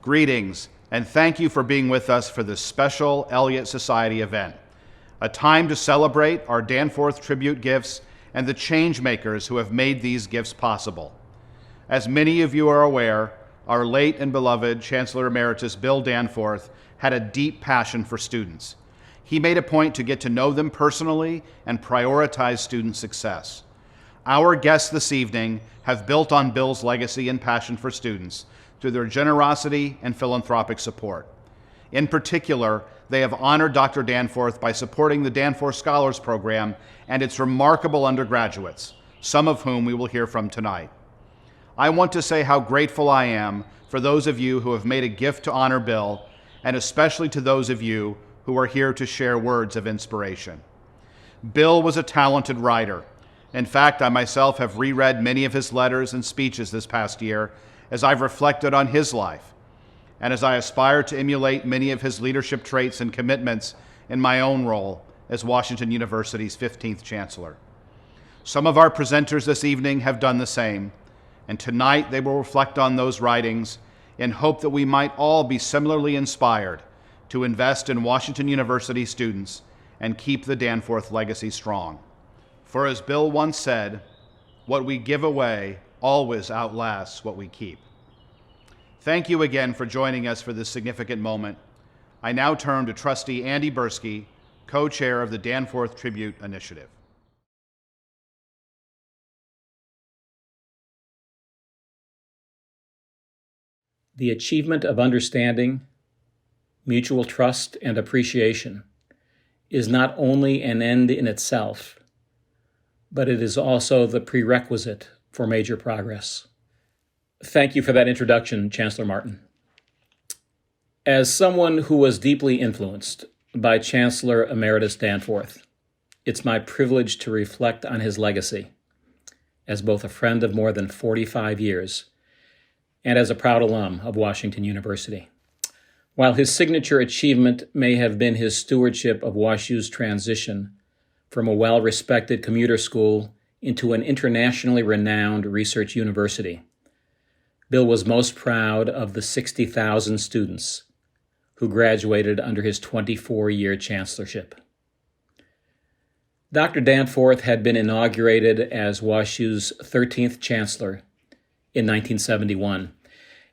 Greetings, and thank you for being with us for this special Elliott Society event, a time to celebrate our Danforth Tribute gifts and the Changemakers who have made these gifts possible. As many of you are aware, our late and beloved Chancellor Emeritus Bill Danforth had a deep passion for students. He made a point to get to know them personally and prioritize student success. Our guests this evening have built on Bill's legacy and passion for students through their generosity and philanthropic support. In particular, they have honored Dr. Danforth by supporting the Danforth Scholars Program and its remarkable undergraduates, some of whom we will hear from tonight. I want to say how grateful I am for those of you who have made a gift to honor Bill, and especially to those of you who are here to share words of inspiration. Bill was a talented writer. In fact, I myself have reread many of his letters and speeches this past year as I've reflected on his life, and as I aspire to emulate many of his leadership traits and commitments in my own role as Washington University's 15th Chancellor. Some of our presenters this evening have done the same, and tonight they will reflect on those writings in hope that we might all be similarly inspired to invest in Washington University students and keep the Danforth legacy strong. For as Bill once said, what we give away always outlasts what we keep. Thank you again for joining us for this significant moment. I now turn to Trustee Andy Bursky, co-chair of the Danforth Tribute Initiative. The achievement of understanding, mutual trust, and appreciation is not only an end in itself, but it is also the prerequisite for major progress. Thank you for that introduction, Chancellor Martin. As someone who was deeply influenced by Chancellor Emeritus Danforth, it's my privilege to reflect on his legacy as both a friend of more than 45 years and as a proud alum of Washington University. While his signature achievement may have been his stewardship of WashU's transition from a well-respected commuter school into an internationally renowned research university, Bill was most proud of the 60,000 students who graduated under his 24-year chancellorship. Dr. Danforth had been inaugurated as WashU's 13th chancellor in 1971,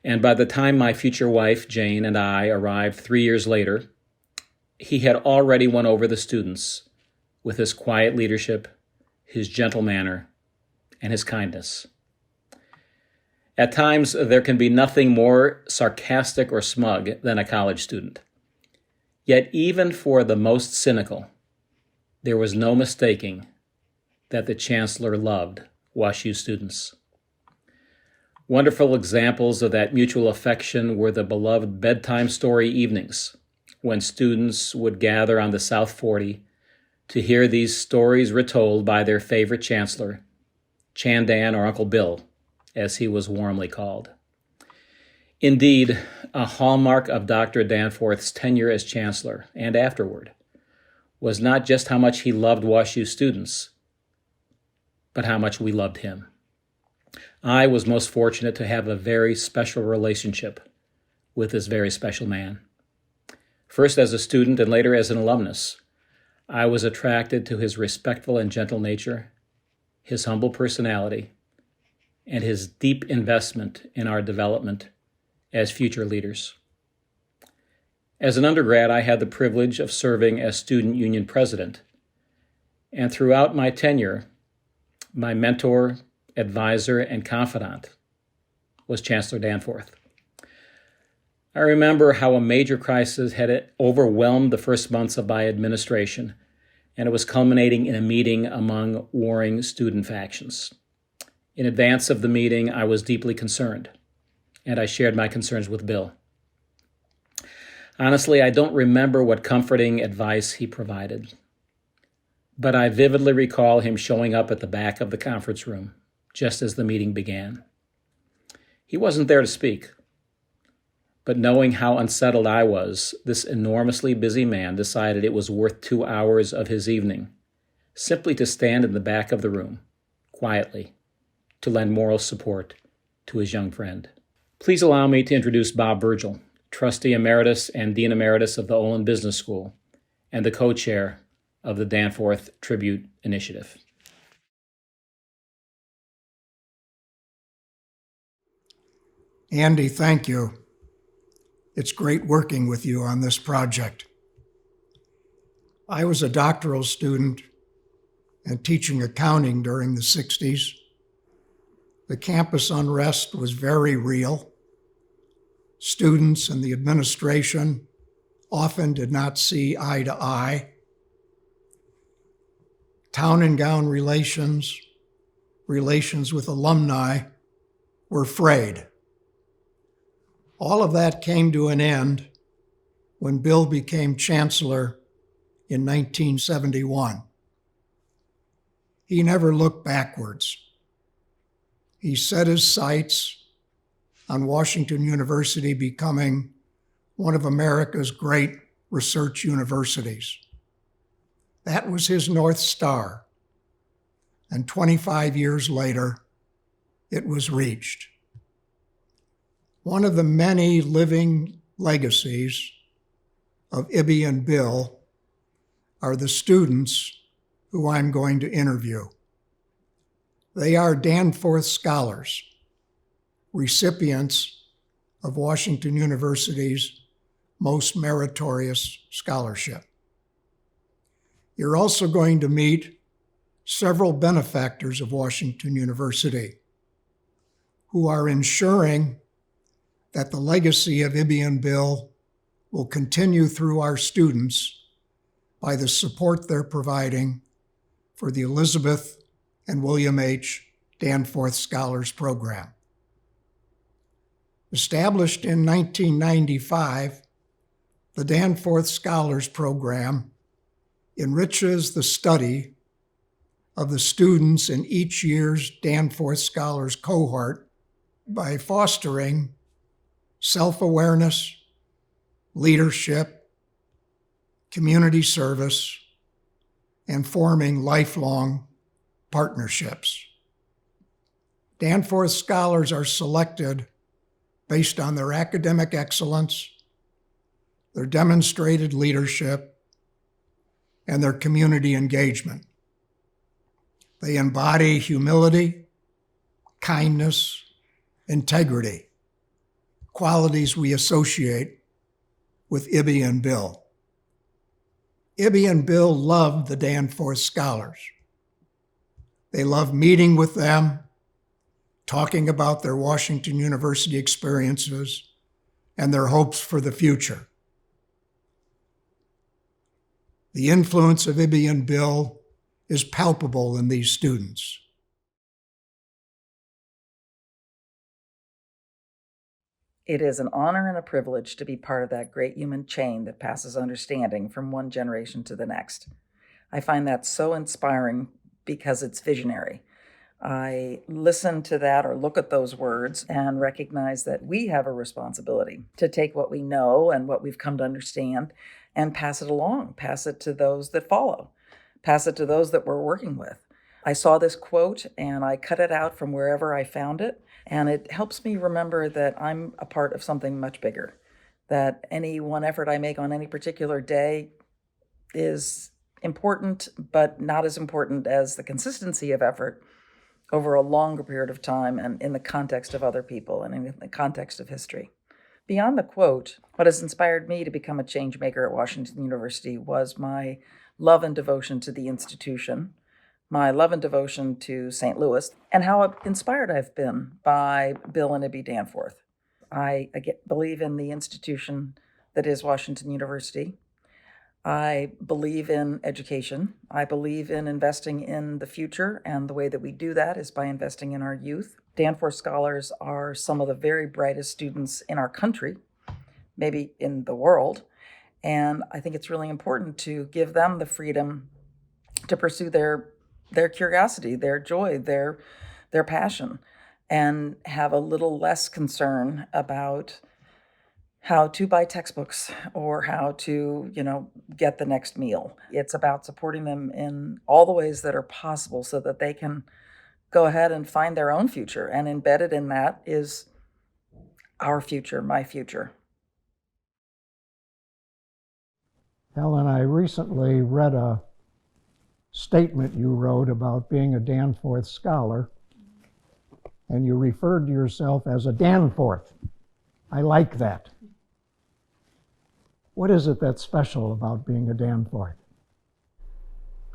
and by the time my future wife, Jane, and I arrived 3 years later, he had already won over the students with his quiet leadership, his gentle manner, and his kindness. At times, there can be nothing more sarcastic or smug than a college student. Yet even for the most cynical, there was no mistaking that the chancellor loved WashU students. Wonderful examples of that mutual affection were the beloved bedtime story evenings, when students would gather on the South 40 to hear these stories retold by their favorite chancellor, Chandan, or Uncle Bill, as he was warmly called. Indeed, a hallmark of Dr. Danforth's tenure as chancellor and afterward was not just how much he loved WashU students, but how much we loved him. I was most fortunate to have a very special relationship with this very special man. First as a student and later as an alumnus, I was attracted to his respectful and gentle nature, his humble personality, and his deep investment in our development as future leaders. As an undergrad, I had the privilege of serving as student union president, and throughout my tenure, my mentor, advisor, and confidant was Chancellor Danforth. I remember how a major crisis had overwhelmed the first months of my administration, and it was culminating in a meeting among warring student factions. In advance of the meeting, I was deeply concerned, and I shared my concerns with Bill. Honestly, I don't remember what comforting advice he provided, but I vividly recall him showing up at the back of the conference room just as the meeting began. He wasn't there to speak, but knowing how unsettled I was, this enormously busy man decided it was worth 2 hours of his evening simply to stand in the back of the room, quietly, to lend moral support to his young friend. Please allow me to introduce Bob Virgil, Trustee Emeritus and Dean Emeritus of the Olin Business School, and the co-chair of the Danforth Tribute Initiative. Andy, thank you. It's great working with you on this project. I was a doctoral student and teaching accounting during the 60s. The campus unrest was very real. Students and the administration often did not see eye to eye. Town and gown relations with alumni were frayed. All of that came to an end when Bill became chancellor in 1971. He never looked backwards. He set his sights on Washington University becoming one of America's great research universities. That was his North Star. And 25 years later, it was reached. One of the many living legacies of Ibby and Bill are the students who I'm going to interview. They are Danforth scholars, recipients of Washington University's most meritorious scholarship. You're also going to meet several benefactors of Washington University who are ensuring that the legacy of Ibby and Bill will continue through our students by the support they're providing for the Elizabeth and William H. Danforth Scholars Program. Established in 1995, the Danforth Scholars Program enriches the study of the students in each year's Danforth Scholars cohort by fostering self-awareness, leadership, community service, and forming lifelong partnerships. Danforth scholars are selected based on their academic excellence, their demonstrated leadership, and their community engagement. They embody humility, kindness, integrity, qualities we associate with Ibby and Bill. Ibby and Bill loved the Danforth scholars. They loved meeting with them, talking about their Washington University experiences and their hopes for the future. The influence of Ibby and Bill is palpable in these students. It is an honor and a privilege to be part of that great human chain that passes understanding from one generation to the next. I find that so inspiring because it's visionary. I listen to that or look at those words and recognize that we have a responsibility to take what we know and what we've come to understand and pass it along, pass it to those that follow, pass it to those that we're working with. I saw this quote and I cut it out from wherever I found it, and it helps me remember that I'm a part of something much bigger, that any one effort I make on any particular day is important, but not as important as the consistency of effort over a longer period of time and in the context of other people and in the context of history. Beyond the quote, what has inspired me to become a change maker at Washington University was my love and devotion to the institution, my love and devotion to St. Louis, and how inspired I've been by Bill and Ibby Danforth. I believe in the institution that is Washington University. I believe in education. I believe in investing in the future, and the way that we do that is by investing in our youth. Danforth scholars are some of the very brightest students in our country, maybe in the world, and I think it's really important to give them the freedom to pursue their curiosity, their joy, their passion, and have a little less concern about how to buy textbooks or how to, get the next meal. It's about supporting them in all the ways that are possible so that they can go ahead and find their own future. And embedded in that is our future, my future. Helen, I recently read a statement you wrote about being a Danforth scholar, and you referred to yourself as a Danforth. I like that. What is it that's special about being a Danforth?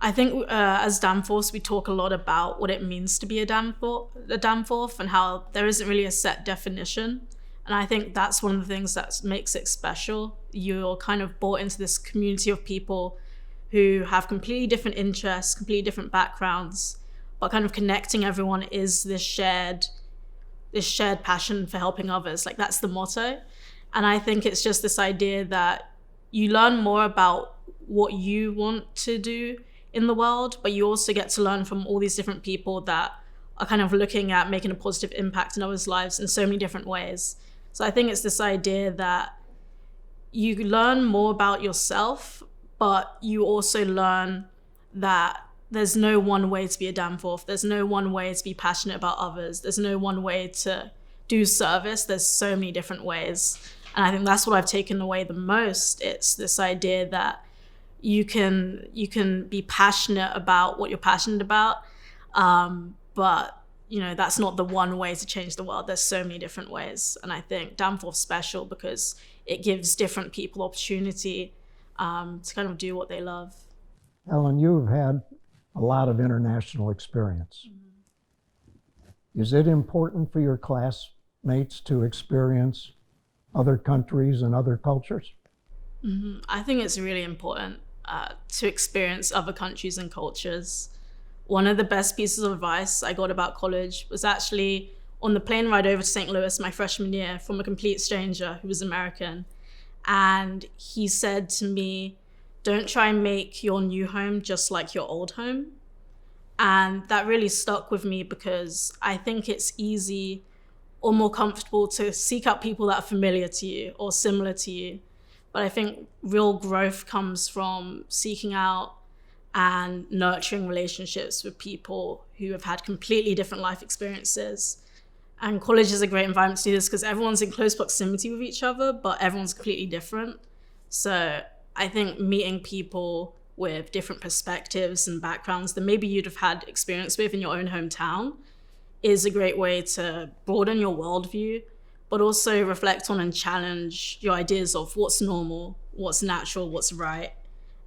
I think as Danforths, we talk a lot about what it means to be a Danforth and how there isn't really a set definition. And I think that's one of the things that makes it special. You're kind of brought into this community of people who have completely different interests, completely different backgrounds, but kind of connecting everyone is this shared passion for helping others. Like, that's the motto. And I think it's just this idea that you learn more about what you want to do in the world, but you also get to learn from all these different people that are kind of looking at making a positive impact in others' lives in so many different ways. So I think it's this idea that you learn more about yourself, but you also learn that there's no one way to be a Danforth. There's no one way to be passionate about others. There's no one way to do service. There's so many different ways. And I think that's what I've taken away the most. It's this idea that you can be passionate about what you're passionate about, but that's not the one way to change the world. There's so many different ways, and I think Danforth's special because it gives different people opportunity to kind of do what they love. Helen, you've had a lot of international experience. Mm-hmm. Is it important for your classmates to experience other countries and other cultures? Mm-hmm. I think it's really important to experience other countries and cultures. One of the best pieces of advice I got about college was actually on the plane ride over to St. Louis my freshman year from a complete stranger who was American. And he said to me, don't try and make your new home just like your old home. And that really stuck with me because I think it's easy or more comfortable to seek out people that are familiar to you or similar to you. But I think real growth comes from seeking out and nurturing relationships with people who have had completely different life experiences. And college is a great environment to do this because everyone's in close proximity with each other, but everyone's completely different. So I think meeting people with different perspectives and backgrounds that maybe you'd have had experience with in your own hometown is a great way to broaden your worldview, but also reflect on and challenge your ideas of what's normal, what's natural, what's right.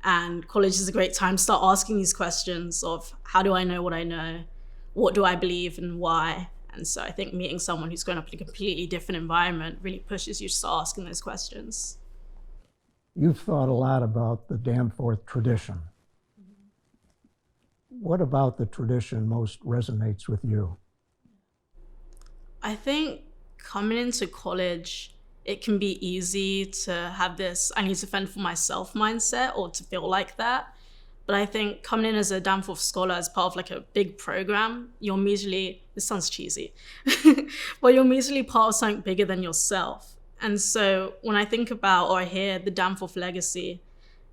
And college is a great time to start asking these questions of how do I know what I know? What do I believe and why? And so I think meeting someone who's grown up in a completely different environment really pushes you to start asking those questions. You've thought a lot about the Danforth tradition. What about the tradition most resonates with you? I think coming into college, it can be easy to have this, I need to fend for myself mindset or to feel like that. But I think coming in as a Danforth scholar as part of like a big program, you're immediately, this sounds cheesy, but you're immediately part of something bigger than yourself. And so when I think about or I hear the Danforth legacy,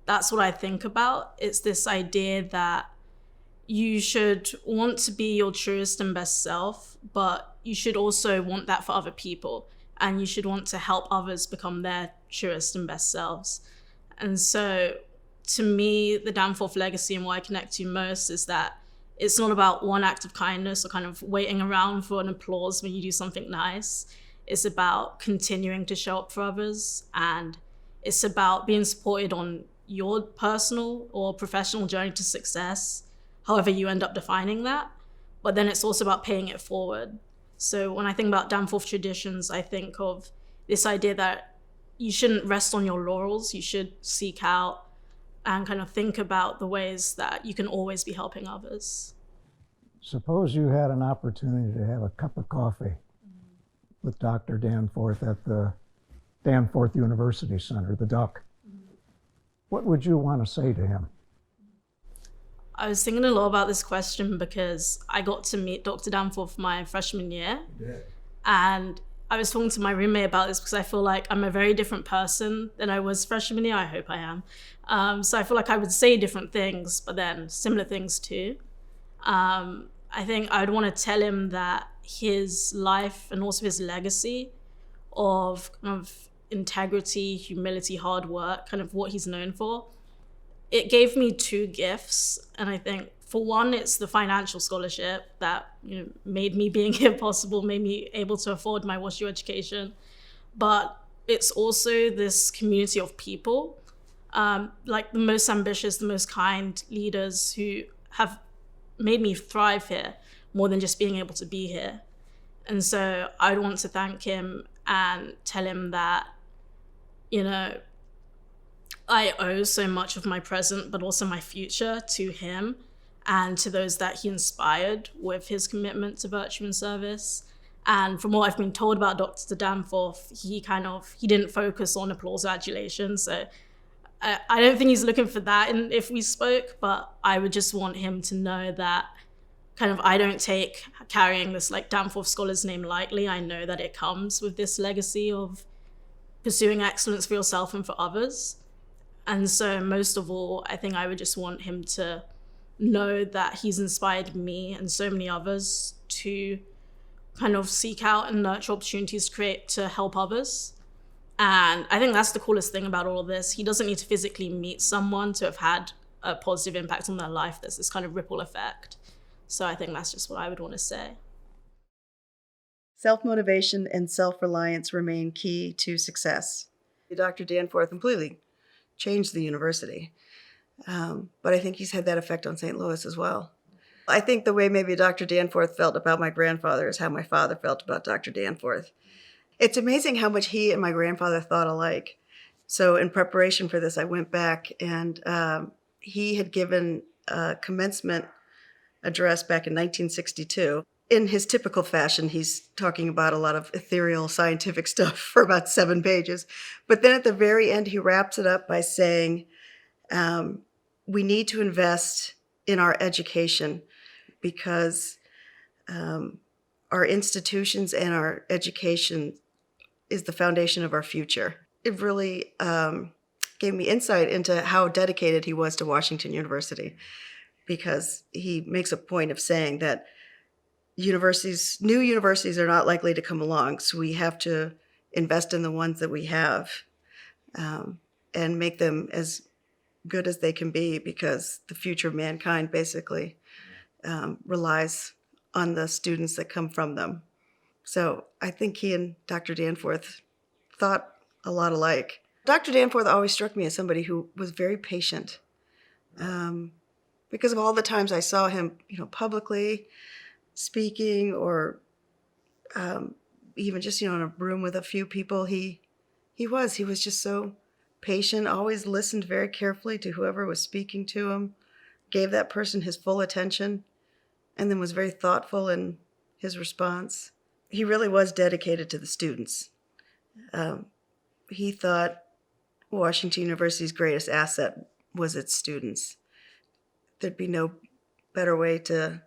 that's what I think about. It's this idea that you should want to be your truest and best self, but you should also want that for other people. And you should want to help others become their truest and best selves. And so to me, the Danforth legacy and what I connect to most is that it's not about one act of kindness or kind of waiting around for an applause when you do something nice. It's about continuing to show up for others. And it's about being supported on your personal or professional journey to success, however you end up defining that. But then it's also about paying it forward. So when I think about Danforth traditions, I think of this idea that you shouldn't rest on your laurels. You should seek out and kind of think about the ways that you can always be helping others. Suppose you had an opportunity to have a cup of coffee with Dr. Danforth at the Danforth University Center, the Duck. What would you want to say to him? I was thinking a lot about this question because I got to meet Dr. Danforth my freshman year. And I was talking to my roommate about this because I feel like I'm a very different person than I was freshman year. I hope I am. So I feel like I would say different things, but then similar things too. I think I'd want to tell him that his life and also his legacy of kind of integrity, humility, hard work, kind of what he's known for. It gave me two gifts, and I think for one, it's the financial scholarship that made me being here possible, made me able to afford my WashU education. But it's also this community of people, like the most ambitious, the most kind leaders who have made me thrive here more than just being able to be here. And so I'd want to thank him and tell him that, I owe so much of my present, but also my future to him and to those that he inspired with his commitment to virtue and service. And from what I've been told about Dr. Danforth, he didn't focus on applause or adulation. So I don't think he's looking for that if we spoke, but I would just want him to know that I don't take carrying this Danforth Scholar's name lightly. I know that it comes with this legacy of pursuing excellence for yourself and for others. And so most of all, I think I would just want him to know that he's inspired me and so many others to seek out and nurture opportunities to help others. And I think that's the coolest thing about all of this. He doesn't need to physically meet someone to have had a positive impact on their life. There's this ripple effect. So I think that's just what I would want to say. Self-motivation and self-reliance remain key to success. Dr. Danforth completely changed the university, but I think he's had that effect on St. Louis as well. I think the way maybe Dr. Danforth felt about my grandfather is how my father felt about Dr. Danforth. It's amazing how much he and my grandfather thought alike. So in preparation for this, I went back and he had given a commencement address back in 1962. In his typical fashion, he's talking about a lot of ethereal scientific stuff for about 7 pages. But then at the very end, he wraps it up by saying, we need to invest in our education because our institutions and our education is the foundation of our future. It really gave me insight into how dedicated he was to Washington University, because he makes a point of saying that new universities are not likely to come along, so we have to invest in the ones that we have and make them as good as they can be, because the future of mankind basically relies on the students that come from them. So I think he and Dr. Danforth thought a lot alike. Dr. Danforth always struck me as somebody who was very patient because of all the times I saw him, publicly speaking or even just, in a room with a few people. He was just so patient, always listened very carefully to whoever was speaking to him, gave that person his full attention, and then was very thoughtful in his response. He really was dedicated to the students. He thought Washington University's greatest asset was its students. There'd be no better way to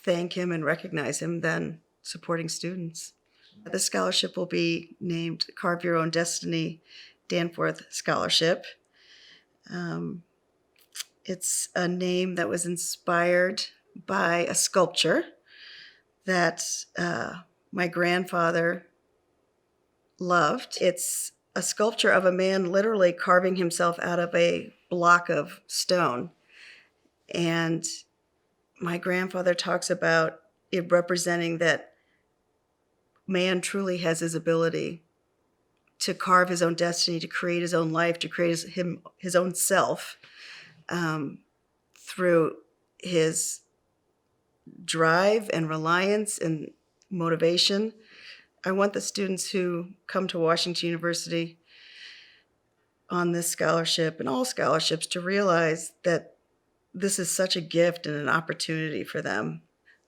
thank him and recognize him than supporting students. The scholarship will be named Carve Your Own Destiny Danforth Scholarship. It's a name that was inspired by a sculpture that my grandfather loved. It's a sculpture of a man literally carving himself out of a block of stone. And my grandfather talks about it representing that man truly has his ability to carve his own destiny, to create his own life, to create his own self through his drive and reliance and motivation. I want the students who come to Washington University on this scholarship and all scholarships to realize that this is such a gift and an opportunity for them,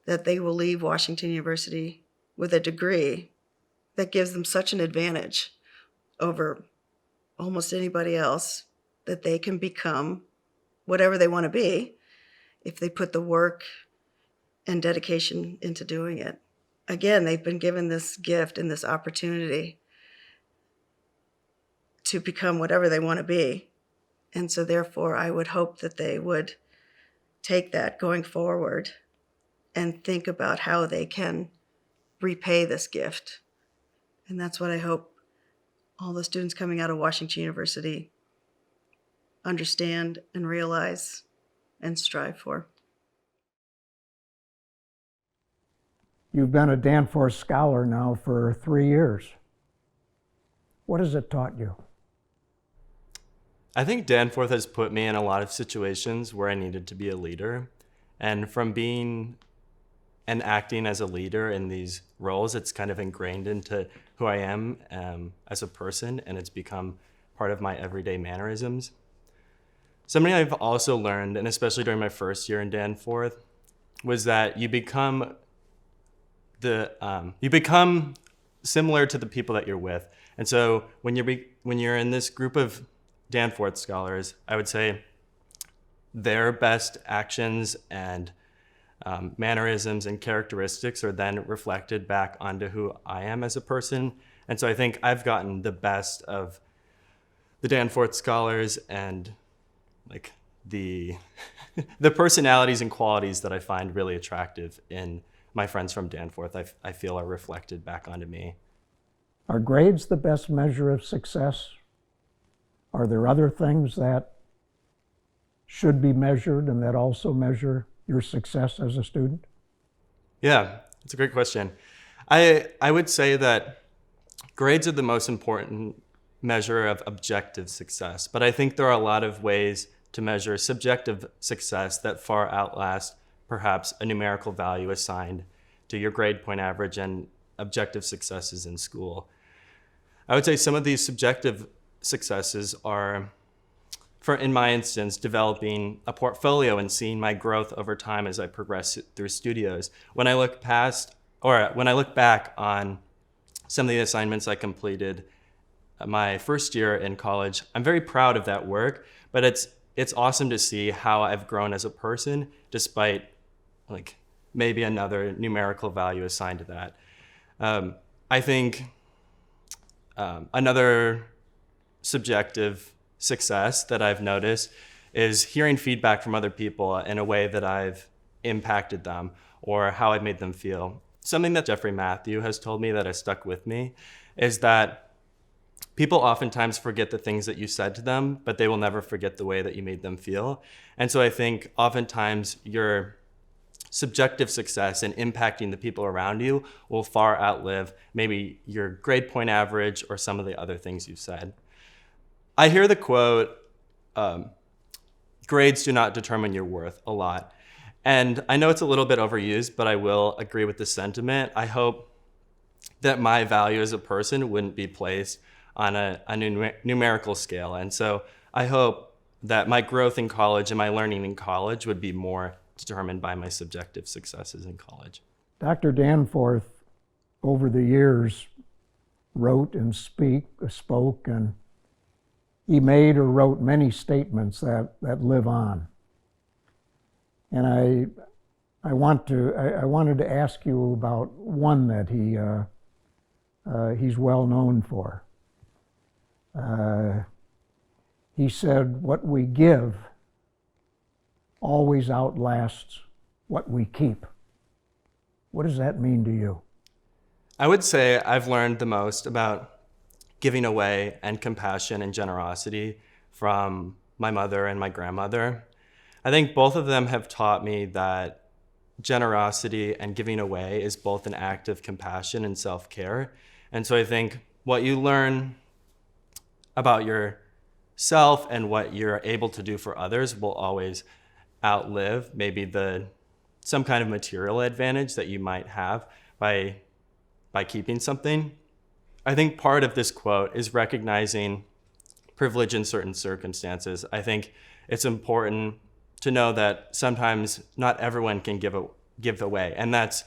that they will leave Washington University with a degree that gives them such an advantage over almost anybody else, that they can become whatever they want to be if they put the work and dedication into doing it. Again, they've been given this gift and this opportunity to become whatever they want to be. And so therefore, I would hope that they would take that going forward and think about how they can repay this gift And that's what I hope all the students coming out of Washington University understand and realize and strive for. You've been a Danforth Scholar now for 3 years. What has it taught you? I think Danforth has put me in a lot of situations where I needed to be a leader. And from being and acting as a leader in these roles, it's kind of ingrained into who I am as a person, and it's become part of my everyday mannerisms. Something I've also learned, and especially during my first year in Danforth, was that you become similar to the people that you're with. And so when you're in this group of Danforth scholars, I would say their best actions and mannerisms and characteristics are then reflected back onto who I am as a person. And so I think I've gotten the best of the Danforth scholars and like the personalities and qualities that I find really attractive in my friends from Danforth. I feel are reflected back onto me. Are grades the best measure of success? Are there other things that should be measured and that also measure your success as a student? Yeah, it's a great question. I would say that grades are the most important measure of objective success, but I think there are a lot of ways to measure subjective success that far outlast perhaps a numerical value assigned to your grade point average and objective successes in school. I would say some of these subjective successes are, in my instance, developing a portfolio and seeing my growth over time as I progress through studios. When I look back on some of the assignments I completed my first year in college, I'm very proud of that work, but it's awesome to see how I've grown as a person despite like maybe another numerical value assigned to that. I think another subjective success that I've noticed is hearing feedback from other people in a way that I've impacted them or how I've made them feel. Something that Jeffrey Matthew has told me that has stuck with me is that people oftentimes forget the things that you said to them, but they will never forget the way that you made them feel. And so I think oftentimes your subjective success in impacting the people around you will far outlive maybe your grade point average or some of the other things you said. I hear the quote, grades do not determine your worth, a lot. And I know it's a little bit overused, but I will agree with the sentiment. I hope that my value as a person wouldn't be placed on a numerical scale. And so I hope that my growth in college and my learning in college would be more determined by my subjective successes in college. Dr. Danforth, over the years, wrote and spoke, and he made or wrote many statements that live on. And I wanted to ask you about one that he's well known for. He said, "What we give always outlasts what we keep." What does that mean to you? I would say I've learned the most about giving away and compassion and generosity from my mother and my grandmother. I think both of them have taught me that generosity and giving away is both an act of compassion and self-care. And so I think what you learn about yourself and what you're able to do for others will always outlive maybe some kind of material advantage that you might have by keeping something. I think part of this quote is recognizing privilege in certain circumstances. I think it's important to know that sometimes not everyone can give away, and that's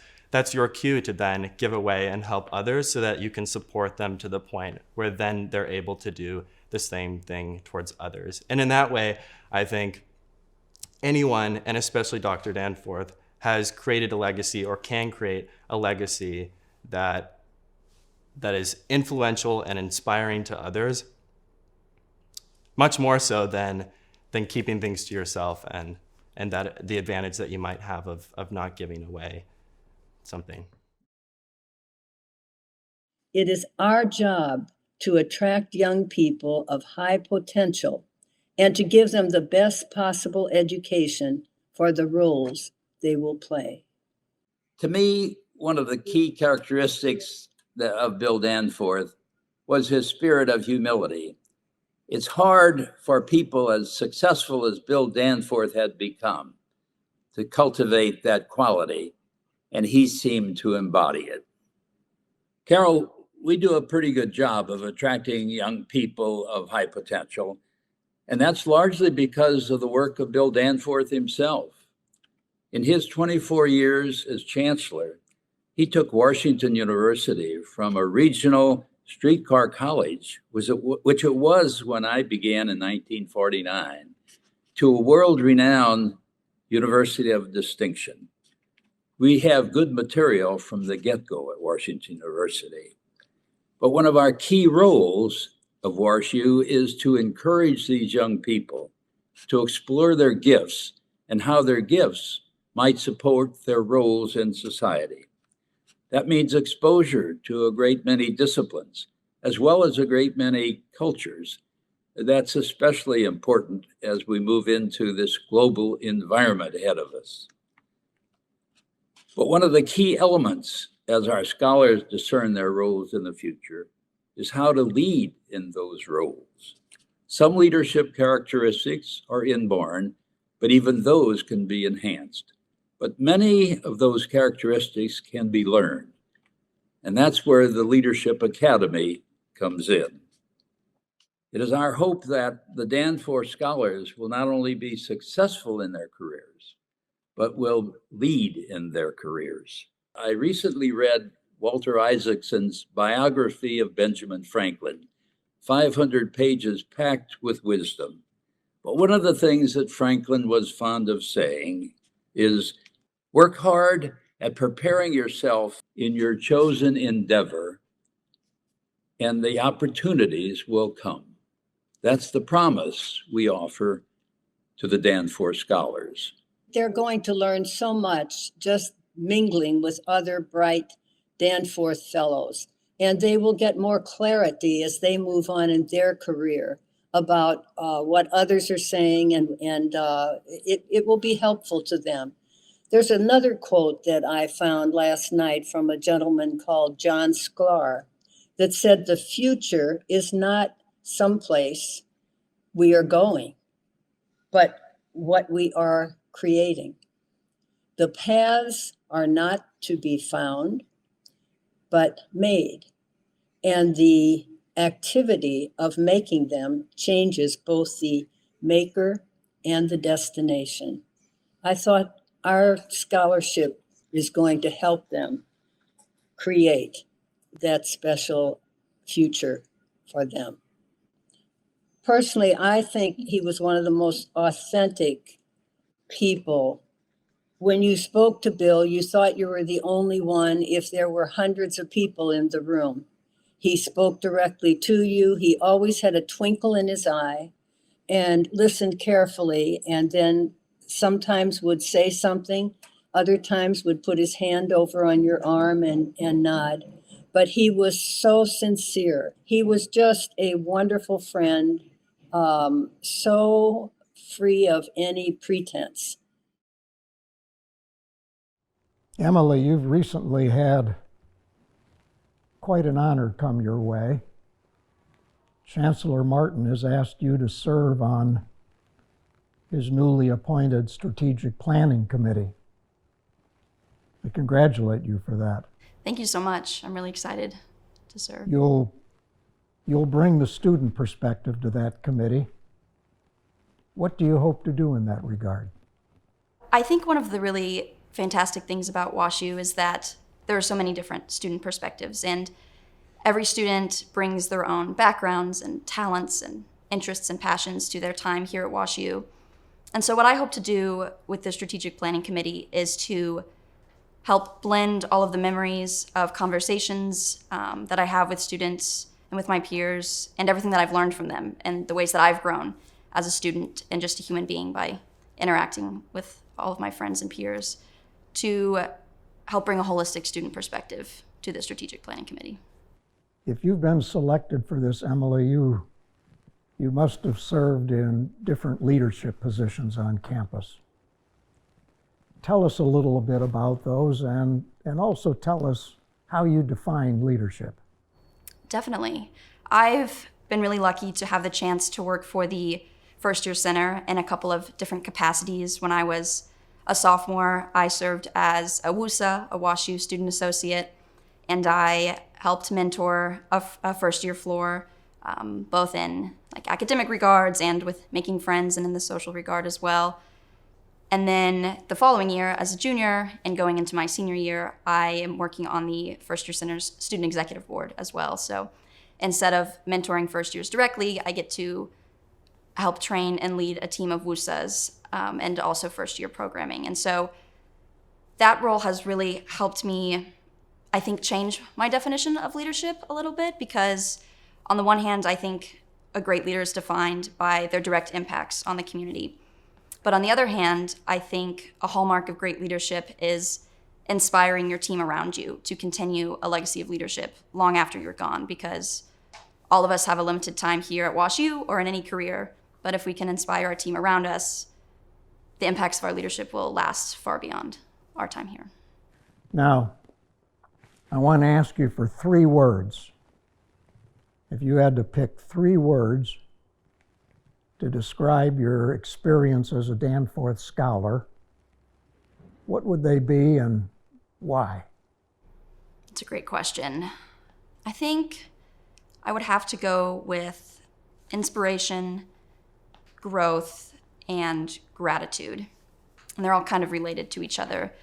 your cue to then give away and help others so that you can support them to the point where then they're able to do the same thing towards others. And in that way, I think anyone, and especially Dr. Danforth, has created a legacy or can create a legacy that is influential and inspiring to others, much more so than keeping things to yourself and that the advantage that you might have of not giving away something. It is our job to attract young people of high potential and to give them the best possible education for the roles they will play. To me, one of the key characteristics of Bill Danforth was his spirit of humility. It's hard for people as successful as Bill Danforth had become to cultivate that quality, and he seemed to embody it. Carol, we do a pretty good job of attracting young people of high potential, and that's largely because of the work of Bill Danforth himself. In his 24 years as chancellor, he took Washington University from a regional streetcar college, which it was when I began in 1949, to a world-renowned university of distinction. We have good material from the get-go at Washington University. But one of our key roles of WashU is to encourage these young people to explore their gifts and how their gifts might support their roles in society. That means exposure to a great many disciplines, as well as a great many cultures. That's especially important as we move into this global environment ahead of us. But one of the key elements as our scholars discern their roles in the future is how to lead in those roles. Some leadership characteristics are inborn, but even those can be enhanced. But many of those characteristics can be learned. And that's where the Leadership Academy comes in. It is our hope that the Danforth scholars will not only be successful in their careers, but will lead in their careers. I recently read Walter Isaacson's biography of Benjamin Franklin, 500 pages packed with wisdom. But one of the things that Franklin was fond of saying is, work hard at preparing yourself in your chosen endeavor, and the opportunities will come. That's the promise we offer to the Danforth scholars. They're going to learn so much just mingling with other bright Danforth fellows, and they will get more clarity as they move on in their career about what others are saying, and it will be helpful to them. There's another quote that I found last night from a gentleman called John Sklar that said, "The future is not someplace we are going, but what we are creating. The paths are not to be found, but made. And the activity of making them changes both the maker and the destination." I thought our scholarship is going to help them create that special future for them. Personally, I think he was one of the most authentic people. When you spoke to Bill, you thought you were the only one if there were hundreds of people in the room. He spoke directly to you. He always had a twinkle in his eye and listened carefully, and then sometimes would say something, other times would put his hand over on your arm and nod. But he was so sincere. He was just a wonderful friend, so free of any pretense. Emily, you've recently had quite an honor come your way. Chancellor Martin has asked you to serve on his newly appointed Strategic Planning Committee. I congratulate you for that. Thank you so much. I'm really excited to serve. You'll bring the student perspective to that committee. What do you hope to do in that regard? I think one of the really fantastic things about WashU is that there are so many different student perspectives, and every student brings their own backgrounds and talents and interests and passions to their time here at WashU. And so what I hope to do with the Strategic Planning Committee is to help blend all of the memories of conversations that I have with students and with my peers, and everything that I've learned from them, and the ways that I've grown as a student and just a human being by interacting with all of my friends and peers, to help bring a holistic student perspective to the Strategic Planning Committee. If you've been selected for this, Emily, you must have served in different leadership positions on campus. Tell us a little bit about those and also tell us how you define leadership. Definitely. I've been really lucky to have the chance to work for the First Year Center in a couple of different capacities. When I was a sophomore, I served as a WUSA, a WashU Student Associate, and I helped mentor a first-year floor, both in academic regards and with making friends and in the social regard as well. And then the following year, as a junior and going into my senior year, I am working on the First Year Center's Student Executive Board as well. So instead of mentoring first years directly, I get to help train and lead a team of WUSAs and also first year programming. And so that role has really helped me, I think, change my definition of leadership a little bit, because on the one hand, I think a great leader is defined by their direct impacts on the community. But on the other hand, I think a hallmark of great leadership is inspiring your team around you to continue a legacy of leadership long after you're gone, because all of us have a limited time here at WashU or in any career. But if we can inspire our team around us, the impacts of our leadership will last far beyond our time here. Now, I want to ask you for 3 words. If you had to pick 3 words to describe your experience as a Danforth scholar, what would they be and why? It's a great question. I think I would have to go with inspiration, growth, and gratitude. And they're all kind of related to each other.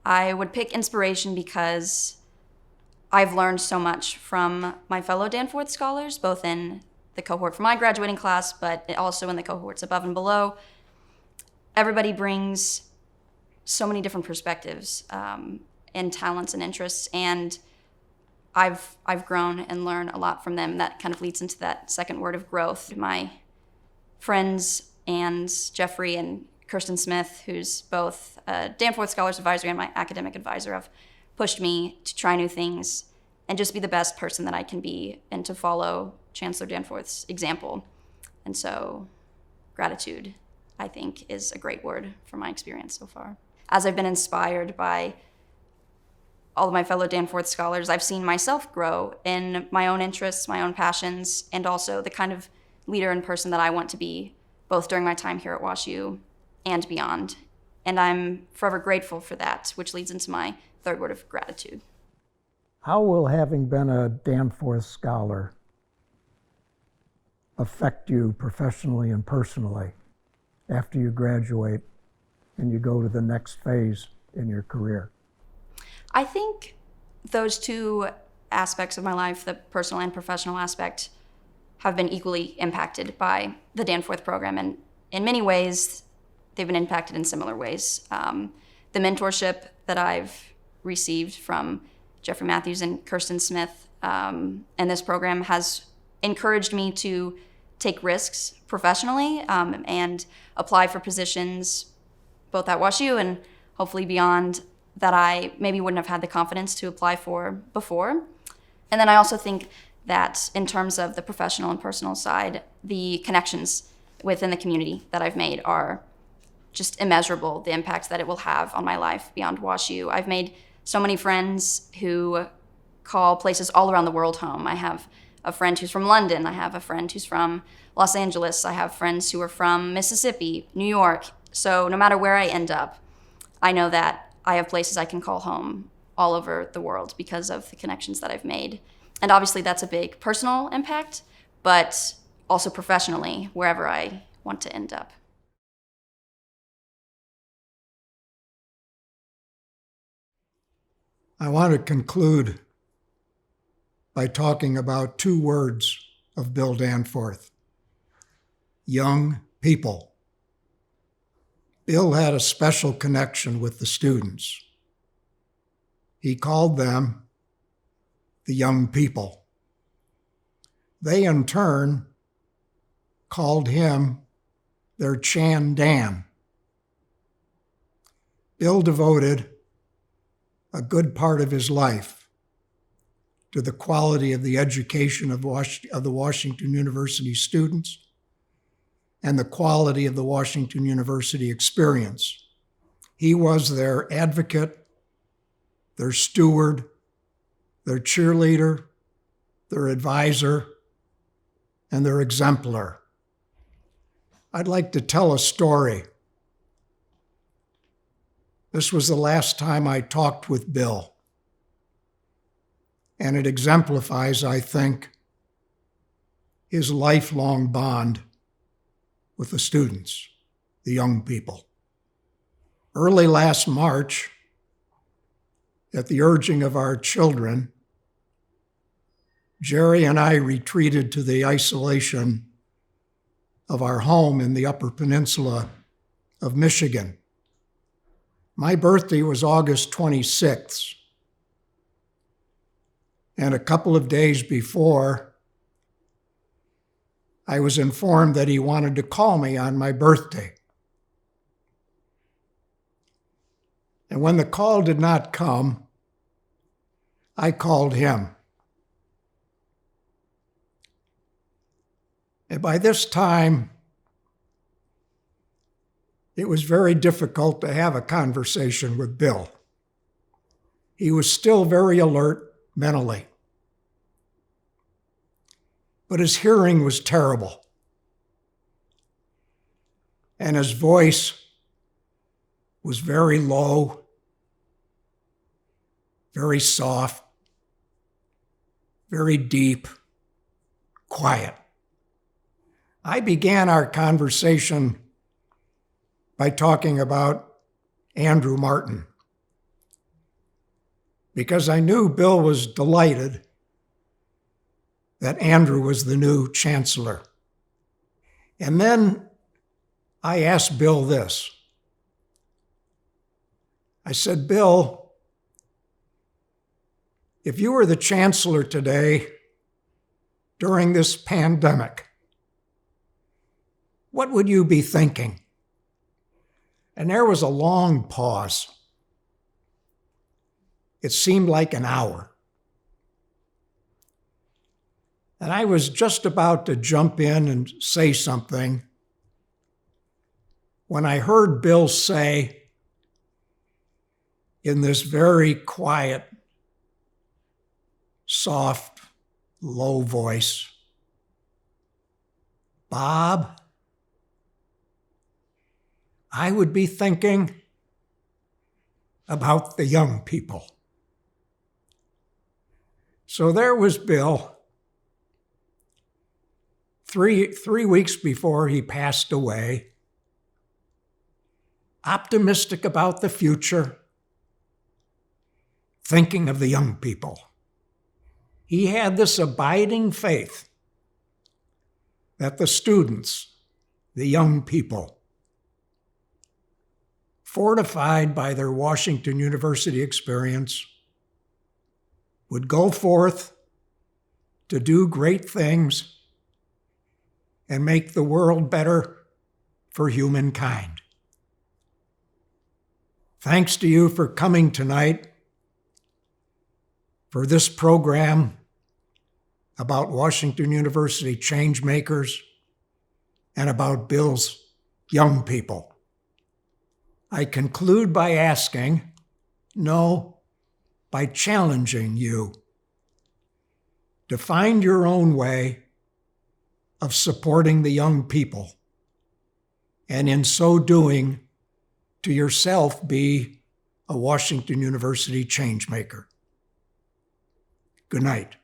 I would pick inspiration because I've learned so much from my fellow Danforth scholars, both in the cohort for my graduating class, but also in the cohorts above and below. Everybody brings so many different perspectives and talents and interests, and I've grown and learned a lot from them. That kind of leads into that second word of growth. My friends and Jeffrey and Kirsten Smith, who's both a Danforth Scholars Advisor and my academic advisor, have pushed me to try new things and just be the best person that I can be and to follow Chancellor Danforth's example. And so gratitude, I think, is a great word for my experience so far. As I've been inspired by all of my fellow Danforth scholars, I've seen myself grow in my own interests, my own passions, and also the kind of leader and person that I want to be, both during my time here at WashU and beyond. And I'm forever grateful for that, which leads into my third word of gratitude. How will having been a Danforth scholar affect you professionally and personally after you graduate and you go to the next phase in your career? I think those two aspects of my life, the personal and professional aspect, have been equally impacted by the Danforth program. And in many ways, they've been impacted in similar ways. The mentorship that I've received from Jeffrey Matthews and Kirsten Smith and this program has encouraged me to take risks professionally and apply for positions both at WashU and hopefully beyond that I maybe wouldn't have had the confidence to apply for before. And then I also think that in terms of the professional and personal side, the connections within the community that I've made are just immeasurable, the impact that it will have on my life beyond WashU. I've made so many friends who call places all around the world home. I have a friend who's from London. I have a friend who's from Los Angeles. I have friends who are from Mississippi, New York. So no matter where I end up, I know that I have places I can call home all over the world because of the connections that I've made. And obviously that's a big personal impact, but also professionally, wherever I want to end up. I want to conclude by talking about 2 words of Bill Danforth: young people. Bill had a special connection with the students. He called them the young people. They in turn called him their Chan Dan. Bill devoted a good part of his life to the quality of the education of the Washington University students and the quality of the Washington University experience. He was their advocate, their steward, their cheerleader, their advisor, and their exemplar. I'd like to tell a story. This was the last time I talked with Bill, and it exemplifies, I think, his lifelong bond with the students, the young people. Early last March, at the urging of our children, Jerry and I retreated to the isolation of our home in the Upper Peninsula of Michigan. My birthday was August 26th, and a couple of days before, I was informed that he wanted to call me on my birthday. And when the call did not come, I called him. And by this time, it was very difficult to have a conversation with Bill. He was still very alert mentally, but his hearing was terrible, and his voice was very low, very soft, very deep, quiet. I began our conversation by talking about Andrew Martin, because I knew Bill was delighted that Andrew was the new chancellor. And then I asked Bill this. I said, Bill, if you were the chancellor today during this pandemic, what would you be thinking? And there was a long pause. It seemed like an hour. And I was just about to jump in and say something when I heard Bill say, in this very quiet, soft, low voice, Bob, I would be thinking about the young people. So there was Bill, three weeks before he passed away, optimistic about the future, thinking of the young people. He had this abiding faith that the students, the young people, fortified by their Washington University experience, would go forth to do great things and make the world better for humankind. Thanks to you for coming tonight for this program about Washington University Changemakers and about Bill's young people. I conclude by asking, no, by challenging you to find your own way of supporting the young people, and in so doing, to yourself be a Washington University changemaker. Good night.